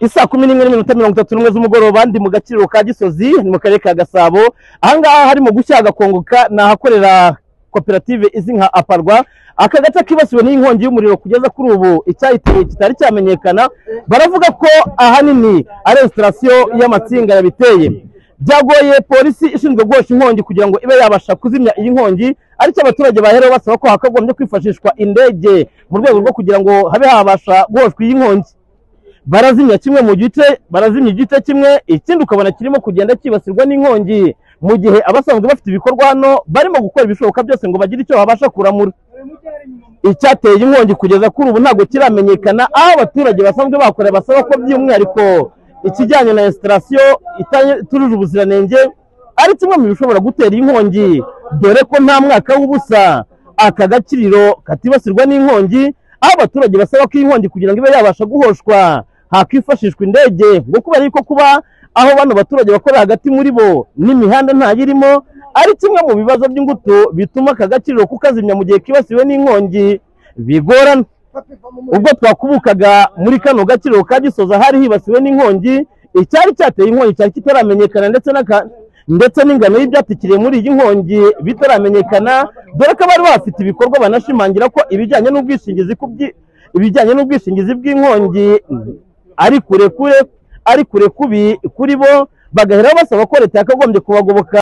Isa 11:31 z'umugoroba ndi mu Gaciro ka Gisozi mu karere ka Gasabo. Ahangaha harimo gushya gakongoka nahakorera koperative izi nka Aparwa. Aka gace kibasiwe n'inkongi y'umuriro kugeza kuri ubu icyahiteye kitari cyamenyekana. Baravuga ko ahanini ari installation y'amatsinga yabiteye. Byagoye polisi ishinzwe guhosha inkongi kugira ngo ibe yabasha kuzimya iyi nkongi, ariko abaturage baherewe basaba ko hakagombye kwifashishwa indege mu rwego rwo kugira ngo habe habasha guhoshwa iyi nkongi. Barazimya kimwe mu gice, barazimya igice kimwe, ikindi ukabona kirimo kugenda kibasirwa n'inkongi, mu gihe abasanzwe bafite ibikorwa hano barimo gukora ibishoboka byose ngo bagire icyo babasha kuramura. Icyateye inkongi kugeza kuri ubu ntabwo kiramenyekana, aho abaturage basanzwe bakorera basaba ko by'umwihariko ikijyanye na installation itujuje ubuziranenge ari kimwe mu bishobora gutera inkongi, dore ko nta mwaka w'ubusa aka Gaciro katibasirwa n'inkongi, aho abaturage basaba ko inkongi kugira ngo ibe yabasha guhoshwa hakifashishwa indege, ngo kubera yuko kuba aho bano baturage bakorera hagati muri bo n'imihanda ntayirimo ari kimwe mu bibazo by'ingutu bituma aka Gaciro kukazimya mu gihe kibasiwe n'inkongi bigorana. Ubwo twakubukaga muri kano Gaciro ka Gisozi hari hibasiwe n'inkongi, icyari cyateye inkongi cyari kitaramenyekana ndetse n'ingano y'ibyatikiriye muri iyi nkongi bitaramenyekana, dore ko bari bafite ibikorwa banashimangira ko ibijyanye n'ubwishingizi bw'inkongi ari kure kubi kuri bo, bagahera basaba ko leta yakagombye kubagoboka.